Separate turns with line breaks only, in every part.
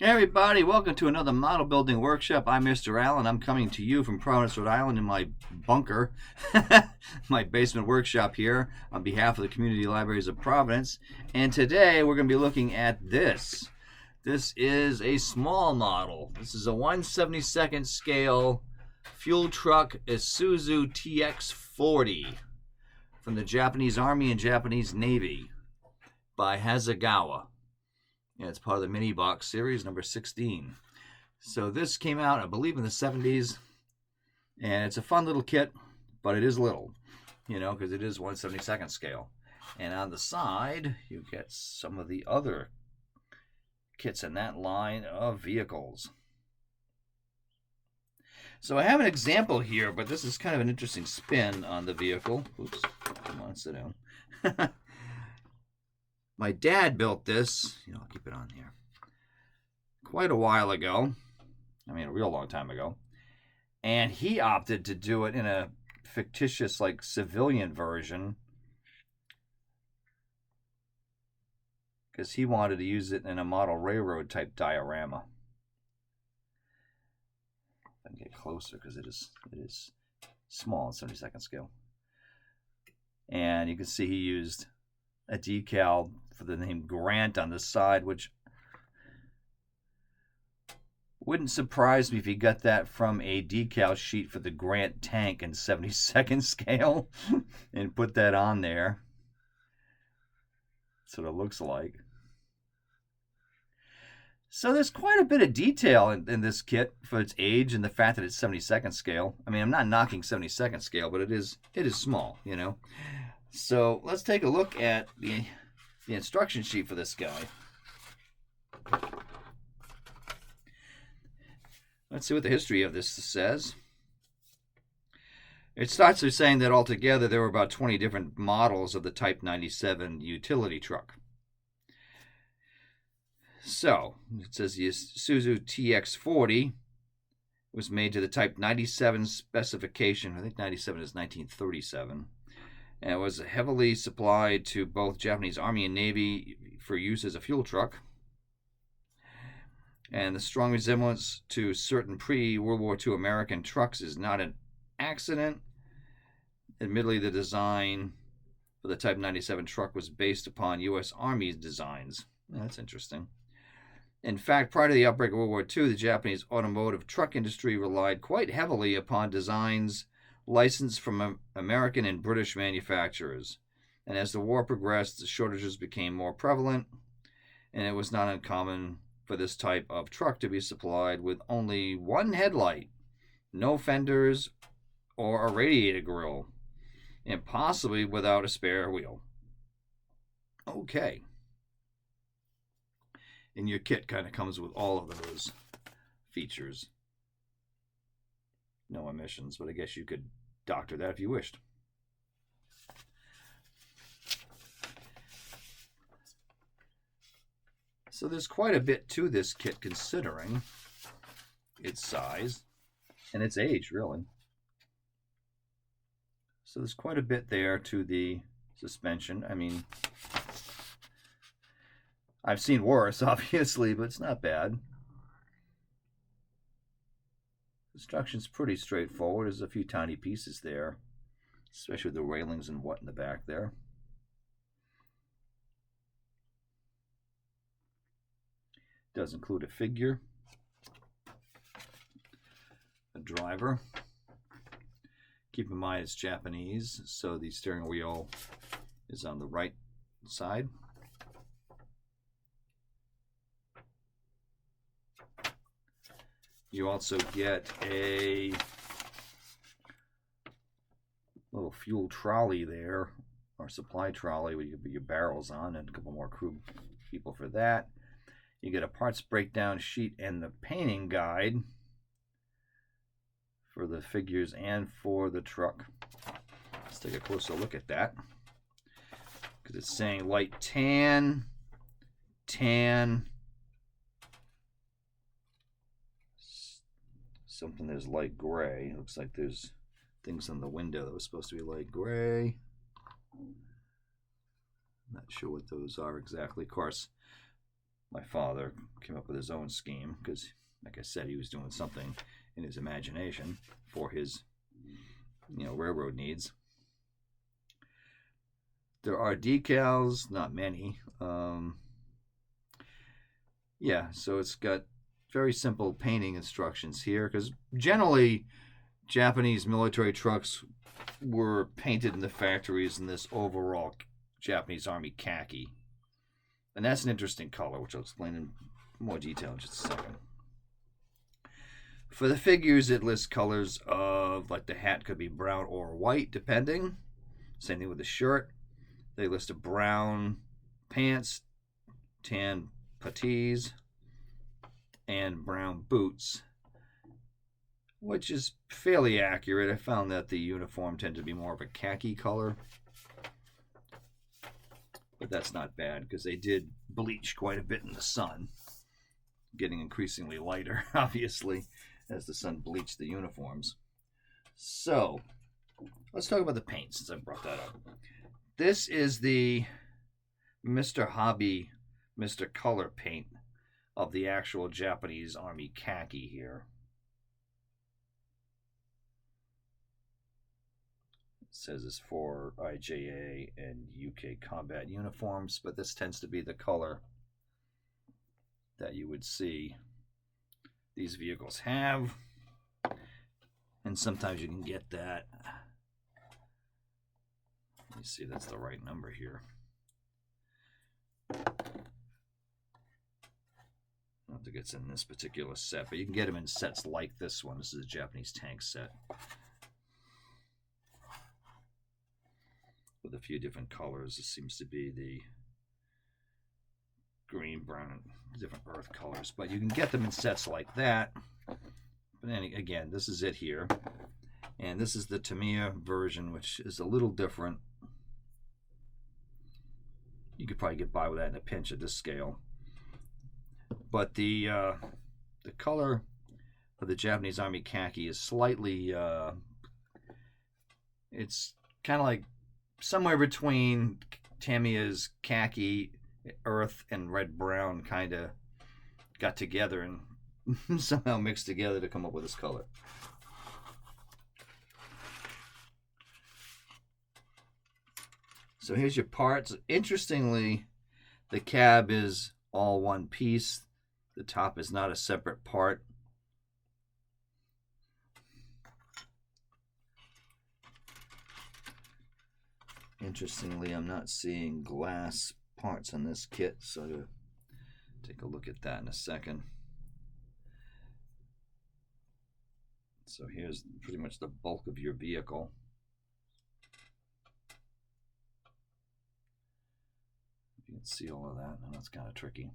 Hey everybody, welcome to another model building workshop. I'm Mr. Allen. I'm coming to you from Providence, Rhode Island in my bunker, my basement workshop here on behalf of the Community Libraries of Providence. And today we're going to be looking at this. This is a small model. This is a 1/72nd scale fuel truck Isuzu TX-40 from the Japanese Army and Japanese Navy by Hasegawa. Yeah, it's part of the mini box series number 16. So this came out, I believe, in the 70s, and it's a fun little kit, but it is little, because it is 1/72nd scale. And on the side, you get some of the other kits in that line of vehicles. So I have an example here, but this is kind of an interesting spin on the vehicle. Oops, come on, sit down. My dad built this, I'll keep it on here, quite a while ago. I mean, a real long time ago. And he opted to do it in a fictitious, civilian version because he wanted to use it in a model railroad type diorama. I can get closer because it is small in 72nd scale. And you can see he used a decal for the name Grant on the side, which wouldn't surprise me if he got that from a decal sheet for the Grant tank in 72nd scale and put that on there. That's what it looks like. So there's quite a bit of detail in this kit for its age and the fact that it's 72nd scale. I mean, I'm not knocking 72nd scale, but it is small, So let's take a look at the instruction sheet for this guy. Let's see what the history of this says. It starts with saying that altogether there were about 20 different models of the Type 97 utility truck. So, it says the Isuzu TX-40 was made to the Type 97 specification. I think 97 is 1937. And it was heavily supplied to both Japanese Army and Navy for use as a fuel truck. And the strong resemblance to certain pre-World War II American trucks is not an accident. Admittedly, the design for the Type 97 truck was based upon U.S. Army designs. That's interesting. In fact, prior to the outbreak of World War II, the Japanese automotive truck industry relied quite heavily upon designs licensed from American and British manufacturers. And as the war progressed, the shortages became more prevalent, and it was not uncommon for this type of truck to be supplied with only one headlight, no fenders, or a radiator grill, and possibly without a spare wheel. Okay. And your kit kind of comes with all of those features. No emissions, but I guess you could doctor that if you wished. So there's quite a bit to this kit considering its size and its age, really. So there's quite a bit there to the suspension. I mean, I've seen worse, obviously, but it's not bad. Construction's pretty straightforward. There's a few tiny pieces there, especially the railings and what in the back there. Does include a figure, a driver. Keep in mind it's Japanese, so the steering wheel is on the right side. You also get a little fuel trolley there, or supply trolley where you can put your barrels on, and a couple more crew people for that. You get a parts breakdown sheet and the painting guide for the figures and for the truck. Let's take a closer look at that, because it's saying light tan, something that's light gray. It looks like there's things on the window that was supposed to be light gray. Not sure what those are exactly. Of course, My father came up with his own scheme because, like I said, he was doing something in his imagination for his, railroad needs. There are decals, not many. Yeah, so it's got very simple painting instructions here because generally Japanese military trucks were painted in the factories in this overall Japanese Army khaki. And that's an interesting color, which I'll explain in more detail in just a second. For the figures, it lists colors of, like, the hat could be brown or white, depending. Same thing with the shirt. They list a brown pants, tan puttees, and brown boots, which is fairly accurate. I found that the uniform tended to be more of a khaki color. But that's not bad because they did bleach quite a bit in the sun, getting increasingly lighter, obviously, as the sun bleached the uniforms. So, let's talk about the paint since I brought that up. This is the Mr. Hobby, Mr. Color paint of the actual Japanese Army khaki here. It says it's for IJA and UK combat uniforms, but this tends to be the color that you would see these vehicles have. And sometimes you can get that. Let me see, that's the right number here. I don't think it's in this particular set, but you can get them in sets like this one. This is a Japanese tank set with a few different colors. This seems to be the green, brown, and different earth colors, but you can get them in sets like that. But again, this is it here, and this is the Tamiya version, which is a little different. You could probably get by with that in a pinch at this scale. But the color of the Japanese Army khaki is slightly, it's kind of like somewhere between Tamiya's khaki, earth, and red-brown kind of got together and somehow mixed together to come up with this color. So here's your parts. Interestingly, the cab is all one piece. The top is not a separate part. Interestingly, I'm not seeing glass parts on this kit, so I'll take a look at that in a second. So here's pretty much the bulk of your vehicle. You can see all of that. I know it's kind of tricky.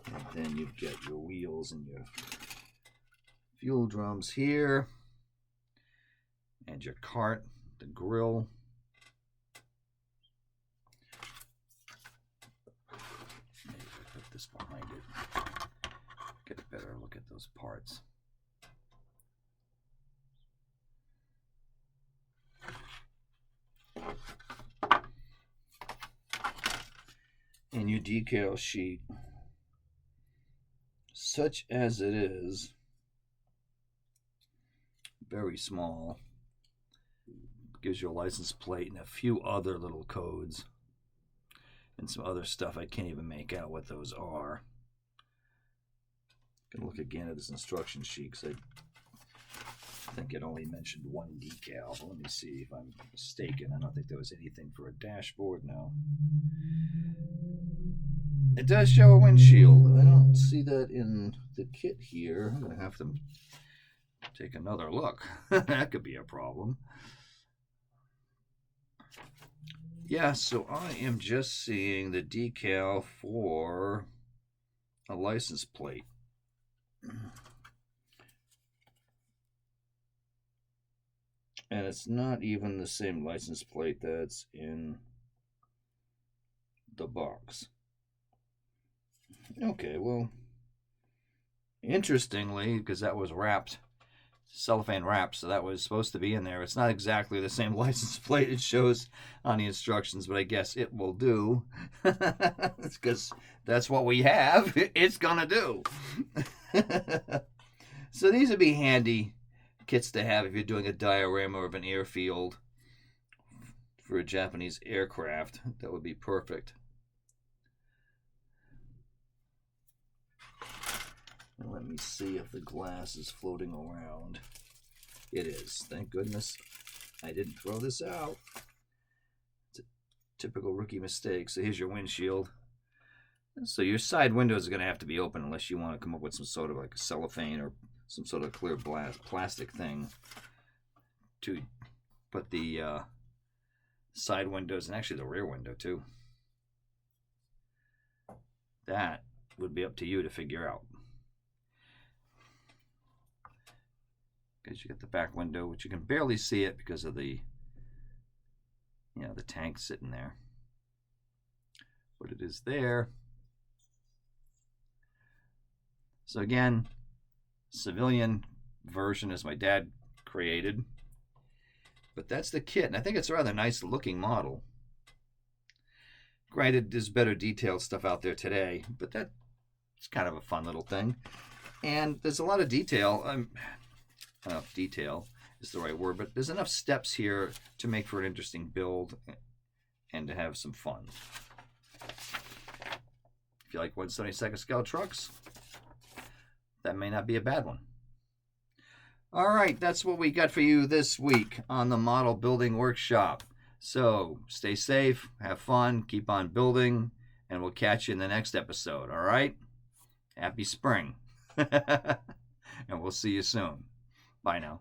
And then you've got your wheels and your fuel drums here. And your cart, the grill. Maybe if I put this behind it, get a better look at those parts. And your decal sheet, such as it is, very small, gives you a license plate and a few other little codes and some other stuff. I can't even make out what those are. I'm gonna look again at this instruction sheet because I think it only mentioned one decal, but let me see if I'm mistaken. I don't think there was anything for a dashboard now. It does show a windshield. I don't see that in the kit here. I'm gonna have to take another look. That could be a problem. Yeah, so I am just seeing the decal for a license plate. And it's not even the same license plate that's in the box. Okay, well, interestingly, because that was wrapped cellophane wrap, so that was supposed to be in there. It's not exactly the same license plate it shows on the instructions, but I guess it will do. It's because that's what we have. It's gonna do. So these would be handy kits to have if you're doing a diorama of an airfield for a Japanese aircraft. That would be perfect. Let me see if the glass is floating around. It is. Thank goodness I didn't throw this out. It's a typical rookie mistake. So here's your windshield. So your side windows are going to have to be open unless you want to come up with some sort of like a cellophane or some sort of clear plastic thing to put the side windows, and actually the rear window too. That would be up to you to figure out. Because you got the back window, which you can barely see it because of the, the tank sitting there. But it is there. So again, civilian version is my dad created. But that's the kit, and I think it's a rather nice looking model. Granted, there's better detailed stuff out there today, but that's kind of a fun little thing. And there's a lot of detail. Detail is the right word, but there's enough steps here to make for an interesting build and to have some fun. If you like 1/72 scale trucks, that may not be a bad one. All right, that's what we got for you this week on the Model Building Workshop. So stay safe, have fun, keep on building, and we'll catch you in the next episode, all right? Happy spring. And we'll see you soon. Bye now.